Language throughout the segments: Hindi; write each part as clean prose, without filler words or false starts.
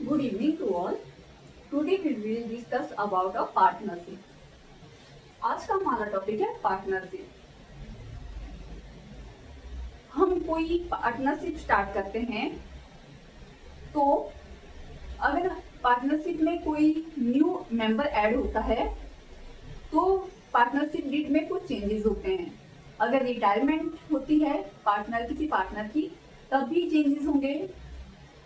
Good evening to all. Today we will discuss about a partnership. आज का हमारा टॉपिक है पार्टनरशिप। हम कोई पार्टनरशिप स्टार्ट करते हैं तो अगर पार्टनरशिप में कोई न्यू मेंबर ऐड होता है तो पार्टनरशिप डीड में कुछ चेंजेस होते हैं। अगर रिटायरमेंट होती है किसी पार्टनर की तब भी चेंजेस होंगे,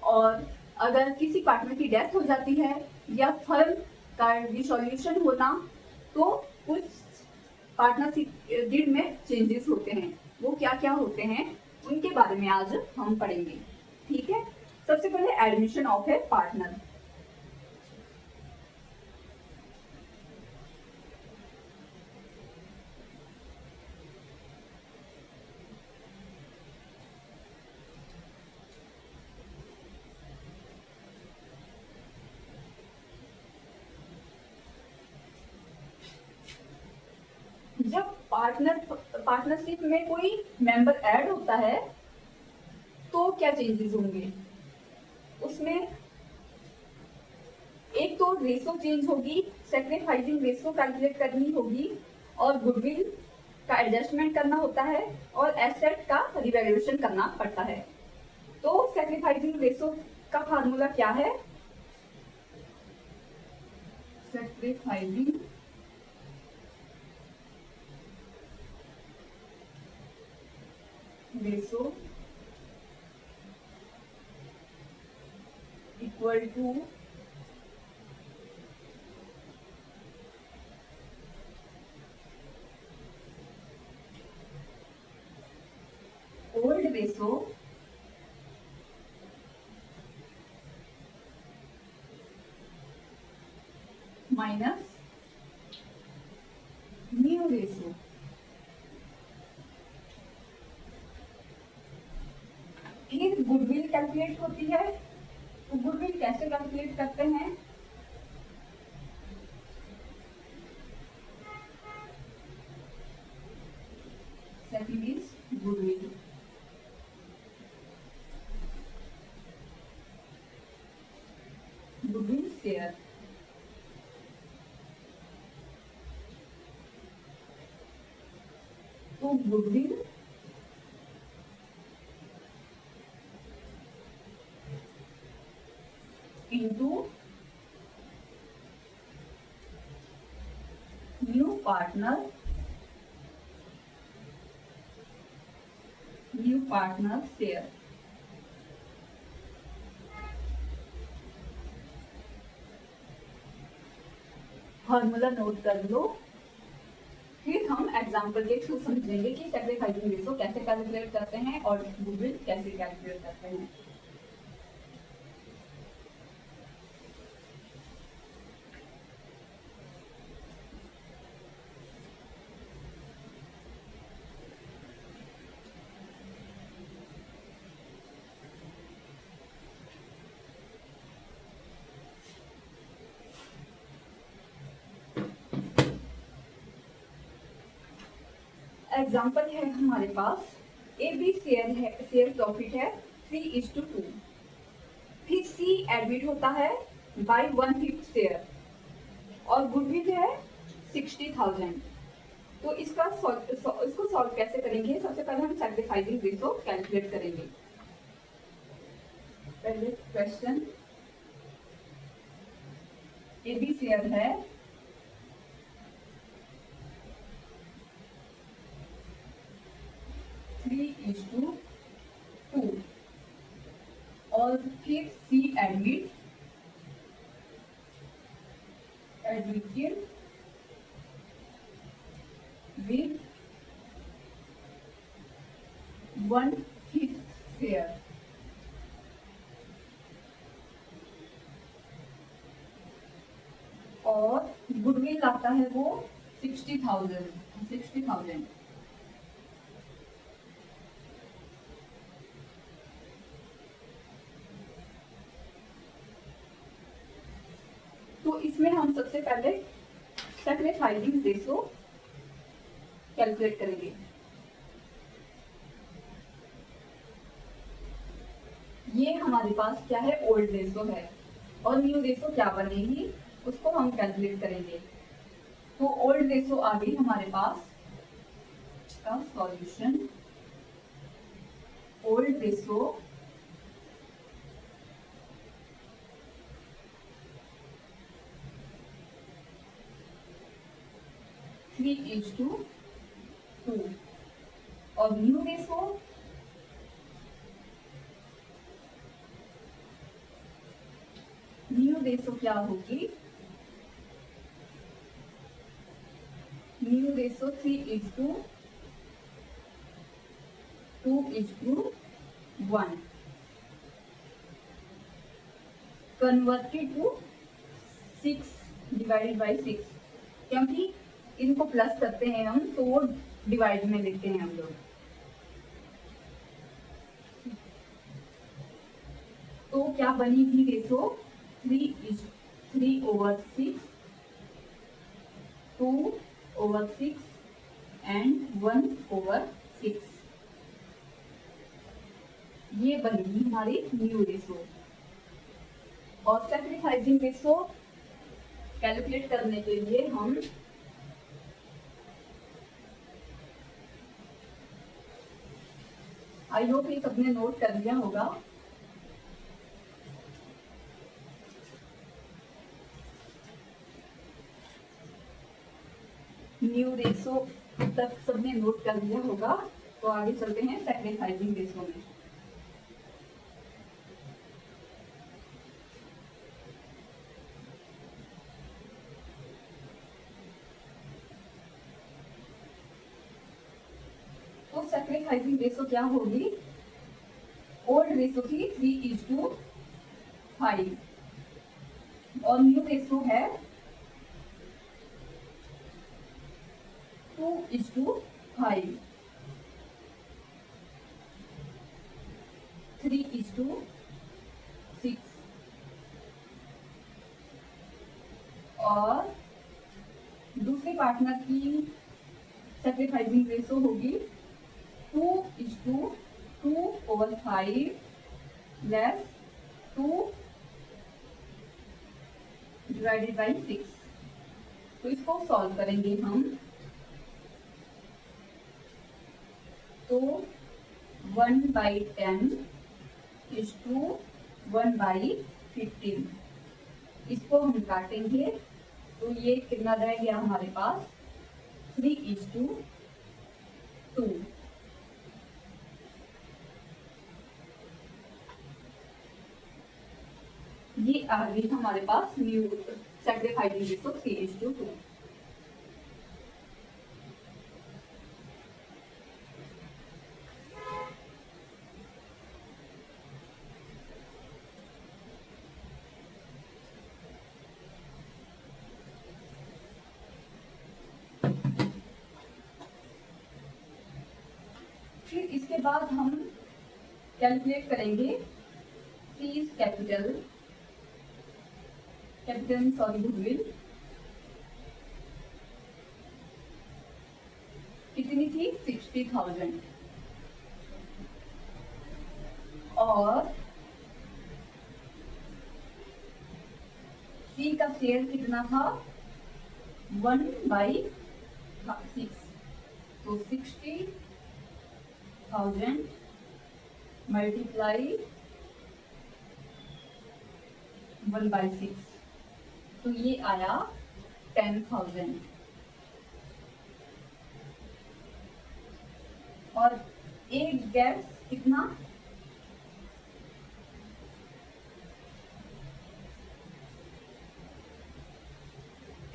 और अगर किसी पार्टनर की डेथ हो जाती है या फर्म का डिसॉल्यूशन होना तो कुछ पार्टनरशिप डीड में चेंजेस होते हैं। वो क्या क्या होते हैं उनके बारे में आज हम पढ़ेंगे। ठीक है, सबसे पहले एडमिशन ऑफ ए पार्टनर। जब पार्टनरशिप में कोई मेंबर ऐड होता है तो क्या चेंजेस होंगे उसमें? एक तो रेशो चेंज होगी, सैक्रिफाइसिंग रेशो कैलकुलेट करनी होगी, और गुडविल का एडजस्टमेंट करना होता है, और एसेट का रिवैल्यूएशन करना पड़ता है। तो सैक्रिफाइसिंग रेशो का फार्मूला क्या है? Sacrificing ratio equal to old ratio minus new ratio. फिर गुडविल कैलकुलेट होती है, तो गुडविल कैसे कैलकुलेट करते हैं? Second is goodwill. Goodwill share. तो goodwill into new partner share। Formula note कर लो, फिर हम एग्जांपल के थ्रू समझेंगे कि सैक्रिफाइसिंग रेशो कैसे कैलकुलेट करते हैं और गुडविल कैसे कैलकुलेट करते हैं। एग्जाम्पल है हमारे पास, ए बी शेयर प्रॉफिट है 3:2। फिर सी एडमिट होता है बाय 1/5 शेयर और गुडविल है 60,000। तो इसको सॉल्व कैसे करेंगे? सबसे पहले हम सैक्रिफाइसिंग रेशो कैलकुलेट करेंगे। पहले क्वेश्चन, ए बी शेयर है 3:2 और फिर सी एडमिटेड विद 1/5 शेयर। और गुडविल आता है वो 60,000। तो इसमें हम सबसे पहले सैक्रिफाइसिंग रेशो कैलकुलेट करेंगे। ये हमारे पास क्या है, ओल्ड रेशो है। और न्यू रेशो क्या बनेगी उसको हम कैलकुलेट करेंगे। तो ओल्ड रेशो आ गई हमारे पास का solution. Old ratio three is to two और न्यू रेशो क्या होगी, new ratio three is to two is to one converted to 6 divided by 6, क्योंकि इनको प्लस करते हैं हम तो वो डिवाइड में लिखते हैं हम लोग। तो क्या बनी थी रेशो 3/6, 2/6 एंड 1/6। ये बनेगी हमारी न्यू रेशो। और सैक्रिफाइसिंग रेशो कैलकुलेट करने के लिए हम आई होप ये सबने नोट कर लिया होगा। न्यू रेशो तक सबने नोट कर लिया होगा। तो आगे चलते हैं सैक्रिफाइसिंग रेशो में। तो सैक्रिफाइसिंग रेशो क्या होगी, ओल्ड रेशो थी 3:5 और न्यू रेशो है 2:5, 3:6 और दूसरे पार्टनर की सैक्रिफाइसिंग रेशो होगी 2:2/5 लेस 2 डिवाइडेड बाई 6। तो इसको सॉल्व करेंगे हम। तो 1/10 इज टू 1/15। इसको हम काटेंगे तो ये कितना रह गया हमारे पास 3:2। ये आ गई हमारे पास न्यू सैक्रिफाइसिंग रेशो 3:2। फिर इसके बाद हम कैलकुलेट करेंगे फीस कैपिटल सॉरी गुडविल कितनी थी 60,000 और सी का शेयर कितना था 1/6। तो 60,000 मल्टीप्लाई 1/6 तो ये आया 10,000। और एक गैस कितना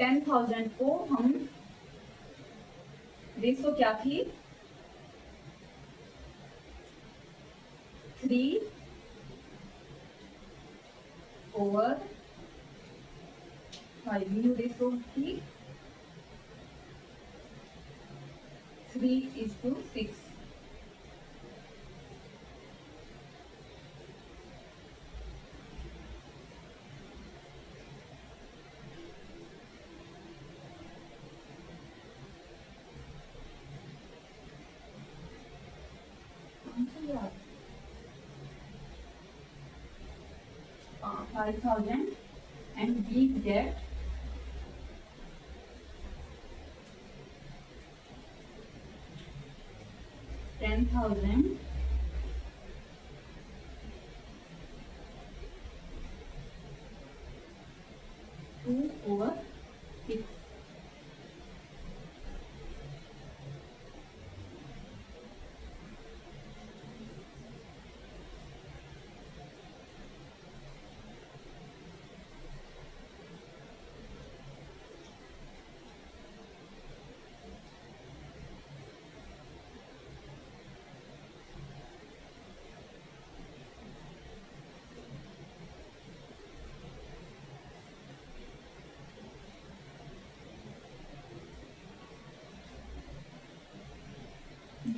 10,000 को हम रेशो क्या थी 3/5 न्यू रेशो थी 3:6। 5,000 and we get 10,000 2/6.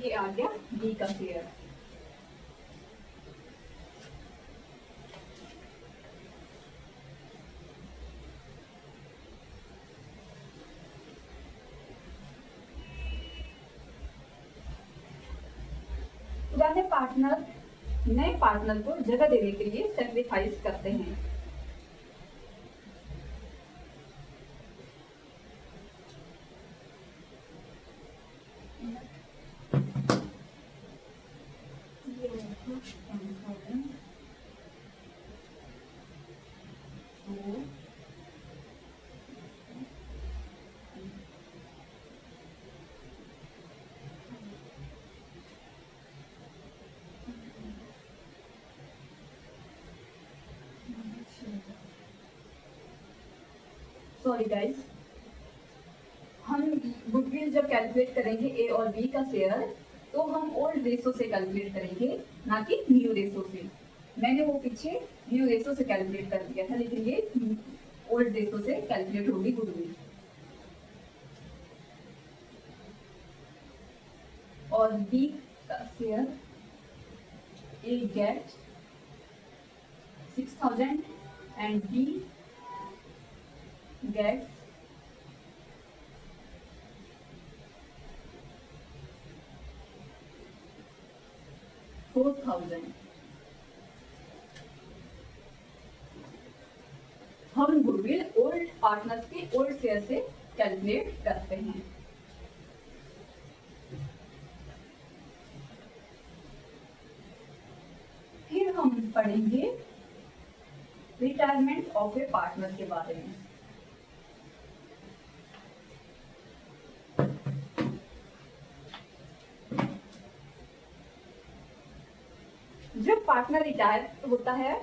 ये आ गया बी का शेयर। पुराने पार्टनर नए पार्टनर को जगह देने के लिए सेक्रीफाइस करते हैं। सॉरी गाइस, हम गुडविल जब कैलकुलेट करेंगे ए और बी का शेयर, तो हम ओल्ड रेशो से कैलकुलेट करेंगे, ना कि न्यू रेशो से। मैंने वो पीछे न्यू रेशो से कैलकुलेट कर दिया था, लेकिन ये ओल्ड रेशो से कैलकुलेट होगी गुडविल। और बी का share A get 6,000 and B gets 4,000। हम गुडविल ओल्ड पार्टनर्स के ओल्ड शेयर से कैलकुलेट करते हैं। फिर हम पढ़ेंगे रिटायरमेंट ऑफ ए पार्टनर के बारे में। जब पार्टनर रिटायर होता है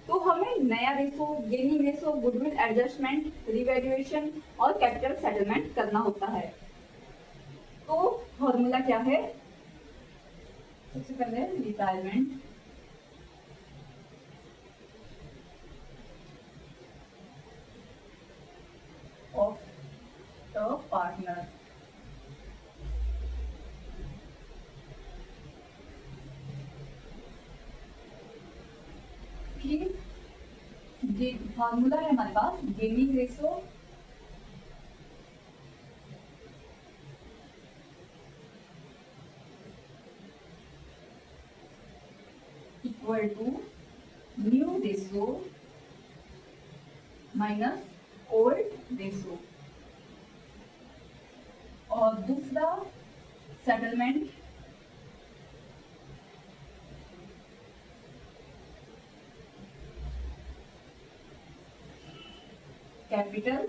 तो हमें नया ratio, gaining ratio, goodwill adjustment, revaluation और कैपिटल सेटलमेंट करना होता है। तो फॉर्मूला क्या है? सबसे पहले रिटायरमेंट of the partner। फिर ये फॉर्मूला है हमारे पास gaining ratio equal to new ratio minus old ratio. और दूसरा settlement capital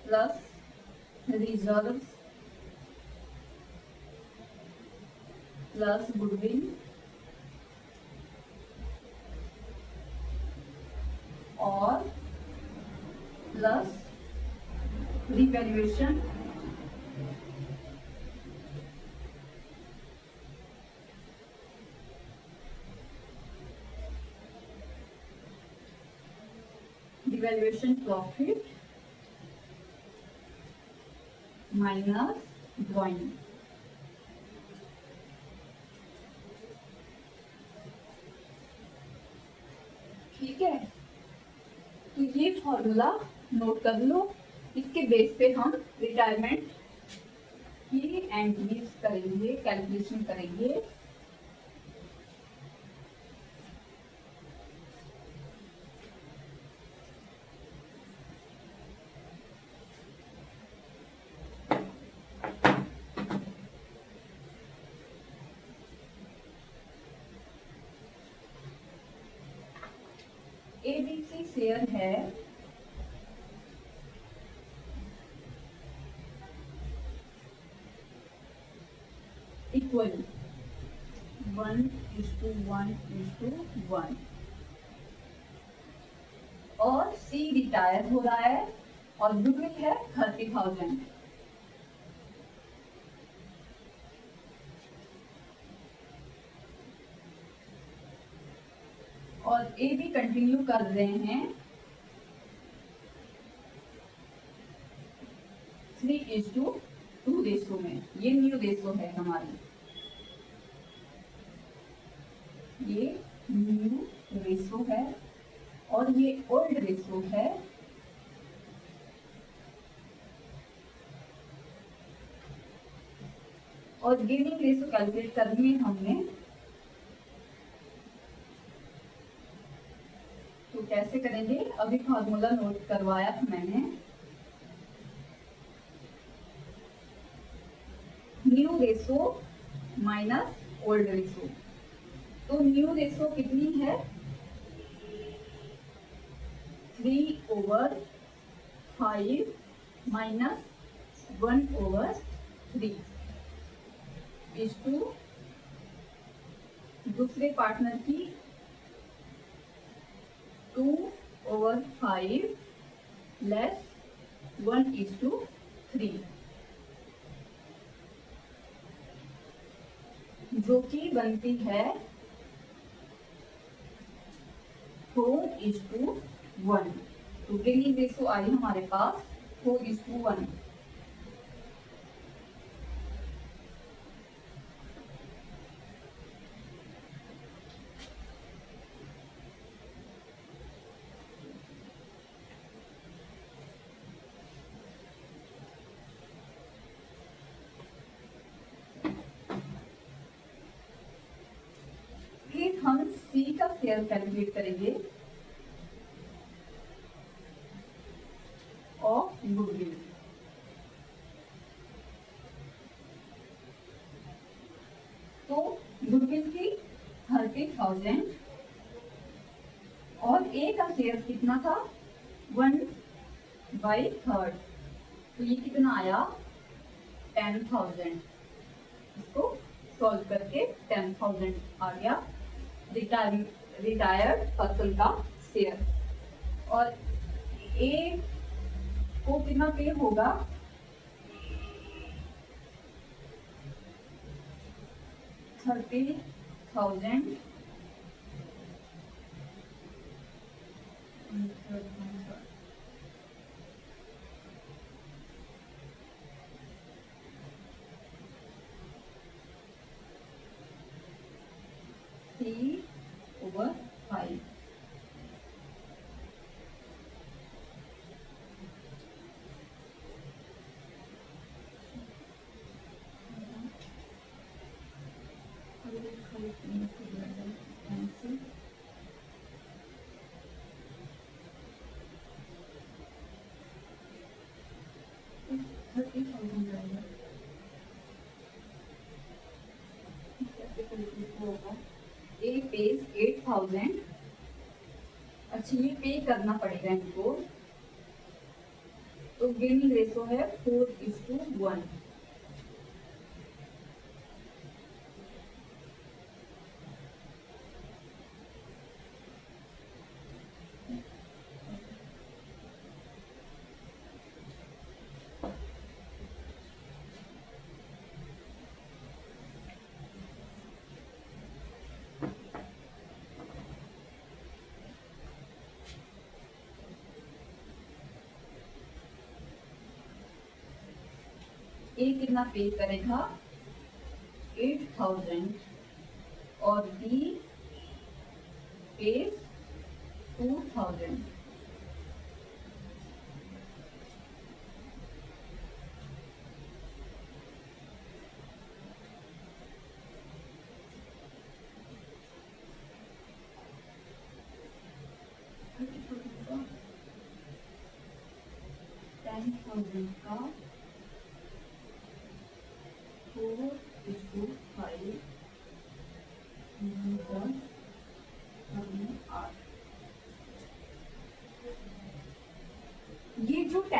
plus reserves plus goodwill और plus revaluation revaluation profit minus drawing. ठीक है, तो ये फॉर्मूला नोट कर लो। इसके बेस पे हम रिटायरमेंट की एंट्रीज करेंगे, कैलकुलेशन करेंगे। ABC शेयर है इक्वली 1:1:1 और C रिटायर हो रहा है और गुडविल है 30,000। और ए भी कंटिन्यू कर रहे हैं 3:2 रेशो में। ये न्यू रेशो है हमारी, ये न्यू रेशो है और ये ओल्ड रेशो है। और गेनिंग रेशो कैलकुलेट करनी है हमने, तो कैसे करेंगे? अभी फॉर्मूला नोट करवाया था मैंने। New ratio minus old ratio. तो न्यू रेशो कितनी है? 3/5 माइनस 1/3 इज टू दूसरे पार्टनर की 2/5 लेस 1:3, जो कि बनती है 4:1। तो गेनिंग रेशो आई हमारे पास 4:1। फिर हम सी का शेयर कैलकुलेट करेंगे ऑफ गुडविल। तो गुडविल की 30,000 और ए का शेयर कितना था? 1/3। तो ये कितना आया? 10,000। इसको सॉल्व करके 10,000 आ गया रिटायर्ड पर्सन का शेयर। और ए को कितना पे होगा? 30,000 3/5। ए पेज 8,000। अच्छा, ये पे करना पड़ेगा इनको। तो गेनिंग रेशो है 4:1। ए कितना पे करेगा? 8,000 और बी पे 2,000। का 4:5 8।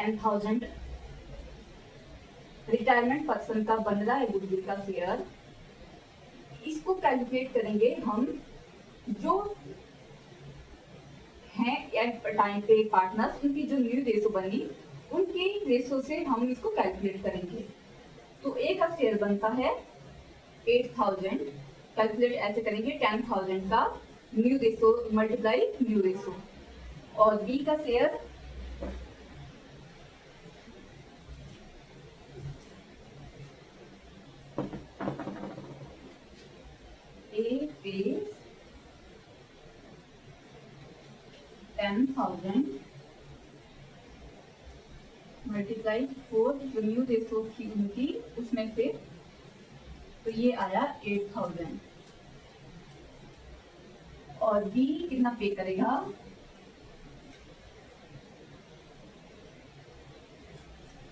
10,000 रिटायरमेंट पर्सन का बन रहा है गुडविल का शेयर, इसको कैलकुलेट करेंगे हम जो हैं एट टाइम पे पार्टनर्स, उनकी जो न्यू रेशो बनी उनकी रेशो से हम इसको कैलकुलेट करेंगे। तो ए का शेयर बनता है 8,000, कैलकुलेट ऐसे करेंगे 10,000 का new ratio multiply new ratio, और बी का शेयर ए पे 10,000 मल्टीप्लाई 4 जो न्यू रेशो थी उनकी उसमें से, तो ये आया 8,000। और बी कितना पे करेगा,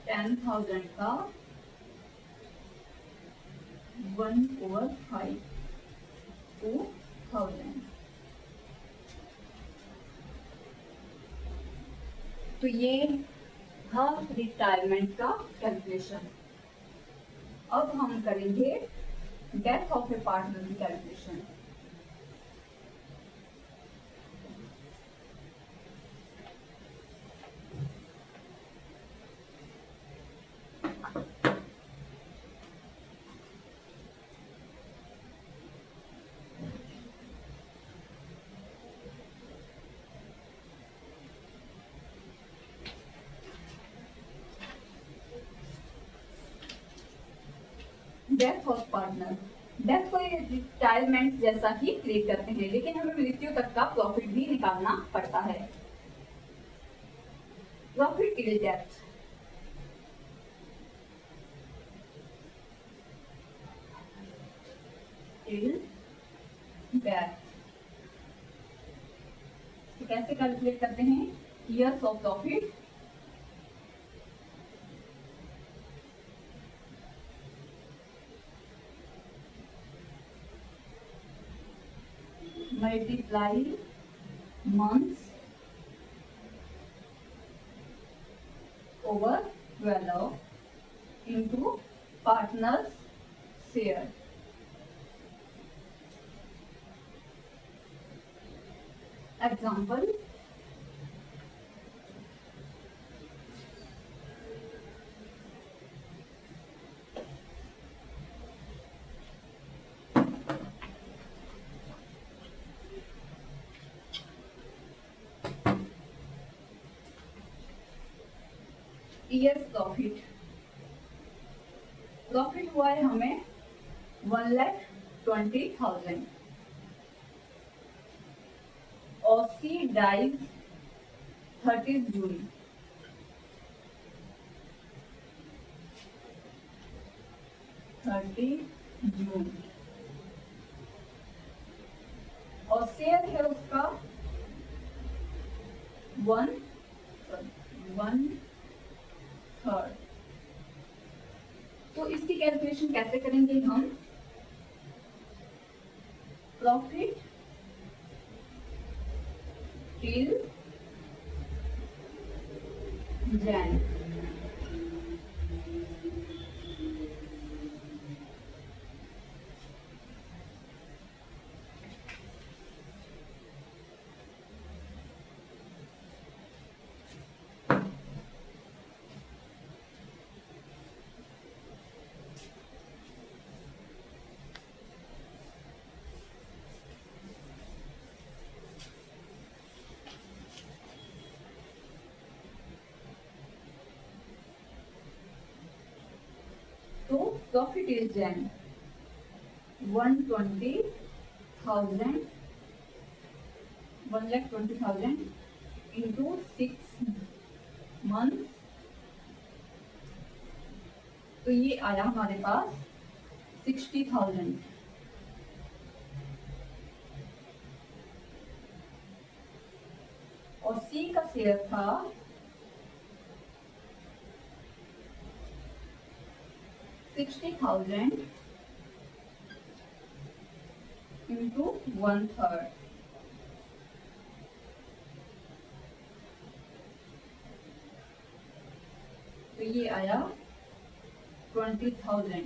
10,000 का 1/5 2,000। तो ये था रिटायरमेंट का कैलकुलेशन। अब हम करेंगे डेथ ऑफ ए पार्टनर की calculation. Death of partner, death को रिटायरमेंट जैसा ही ट्रीट करते हैं, लेकिन हमें मृत्यु तक का प्रॉफिट भी निकालना पड़ता है। Profit till death, till death, तो कैसे कैलकुलेट करते हैं, years of profit multiply months over 12 into partners share। Example, years profit, profit हुआ है हमें 1,20,000 और सी डाइज 30 जून, और शेयर है उसका 1/3। तो इसकी कैलकुलेशन कैसे करेंगे हम, प्रॉफिट टिल जैन, तो profit is Jain 1,20,000 into 6 month, तो ये आया हमारे पास 60,000। और सी का शेयर था 60,000 into 1/3, ये आया 20,000।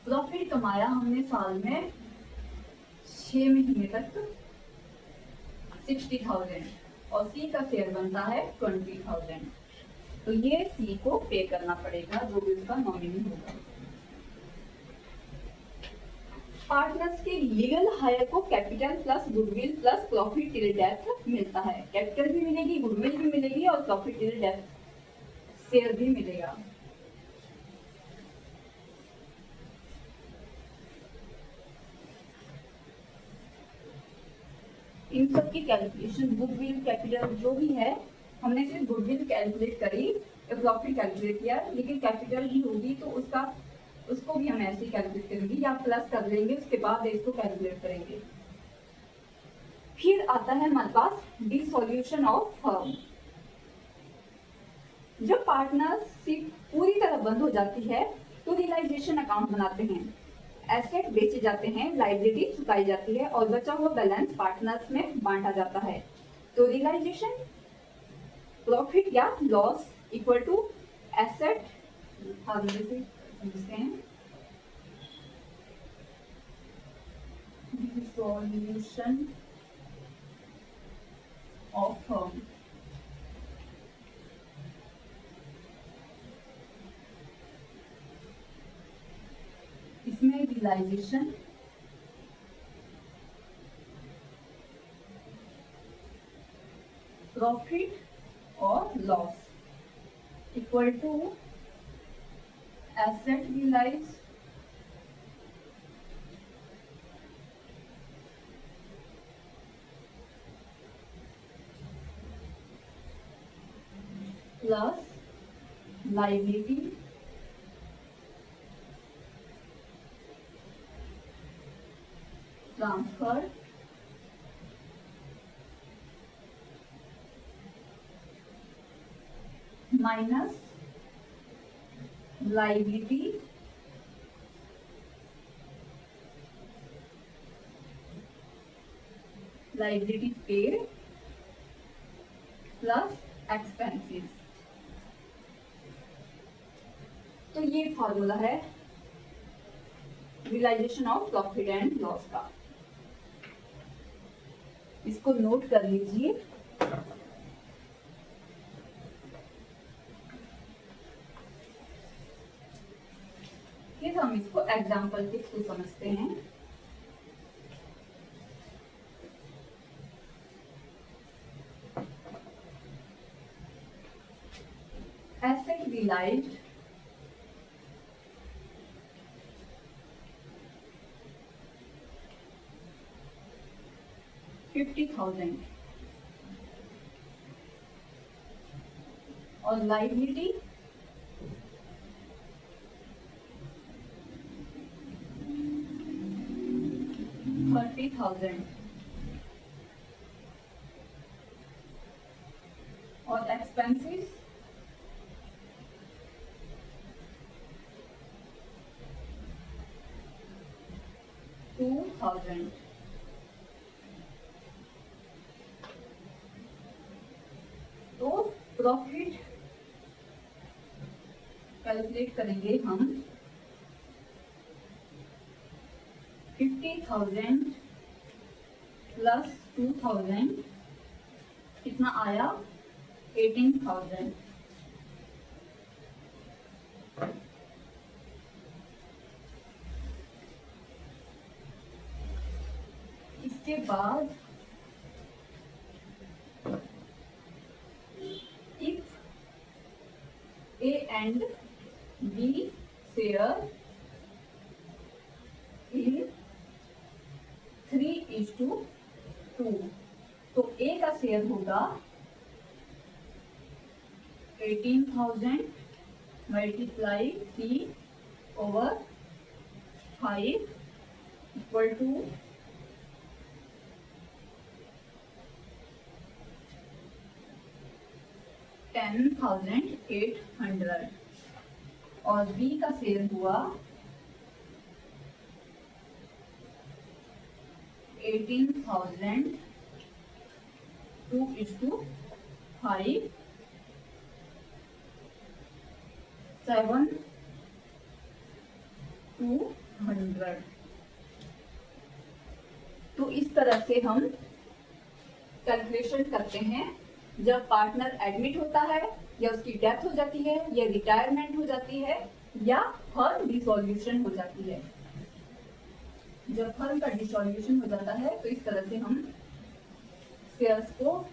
प्रॉफिट कमाया हमने साल में 6 महीने तक 60,000 और सी का शेयर बनता है 20,000। तो ये सी को पे करना पड़ेगा जो भी उसका नॉमिनी होगा। पार्टनर्स के लीगल हायर को capital plus goodwill plus profit till death मिलता है। कैपिटल भी मिलेगी, गुडविल भी मिलेगी और प्रॉफिट टिल डेथ शेयर भी मिलेगा। इन सब की कैलकुलेशन गुडविल कैपिटल जो भी है, हमने सिर्फ गुडविल कैलकुलेट करी, प्रॉफिट कैलकुलेट किया, लेकिन कैपिटल भी होगी तो उसको भी हम ऐसे ही कैलकुलेट करेंगे या प्लस कर लेंगे, उसके बाद इसको कैलकुलेट करेंगे। फिर आता है हमारे पास डिसॉल्यूशन ऑफ फर्म। जब पार्टनरशिप पूरी तरह बंद हो जाती है तो रियलाइजेशन अकाउंट बनाते हैं, एसेट बेचे जाते हैं, लाइबिलिटी चुकाई जाती है और बचा हुआ बैलेंस पार्टनर्स में बांटा जाता है। तो रियलाइजेशन प्रॉफिट या लॉस इक्वल टू एसेट समझते हैं। डिसॉल्यूशन ऑफ फर्म इसमें रियलाइजेशन प्रॉफिट और loss equal to asset realise plus liability transfer minus liability paid plus expenses. तो ये फॉर्मूला है realisation of profit and loss का, इसको नोट कर लीजिए। फिर हम इसको एग्जाम्पल के थ्रू समझते हैं। एसेट रियलाइज्ड $50,000 और लायबिलिटी $30,000 और एक्सपेंसेस $2,000। तो प्रॉफिट कैलकुलेट करेंगे हम 50,000 प्लस 2,000 कितना आया 18,000। इसके बाद if A and B share in 3:2, तो A का शेयर होगा 18,000 मल्टीप्लाई 3/5 इक्वल टू 10,800 और B का शेयर हुआ 18,000 2:5 7/200। तो इस तरह से हम कैलकुलेशन करते हैं जब पार्टनर एडमिट होता है, या उसकी डेथ हो जाती है, या रिटायरमेंट हो जाती है, या फर्म डिसॉल्यूशन हो जाती है। जब फर्म का डिसॉल्यूशन हो जाता है तो इस तरह से हम शेयर्स को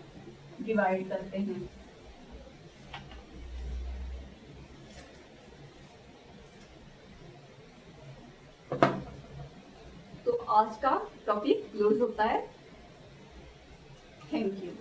डिवाइड करते हैं। तो आज का टॉपिक क्लोज होता है। Thank you.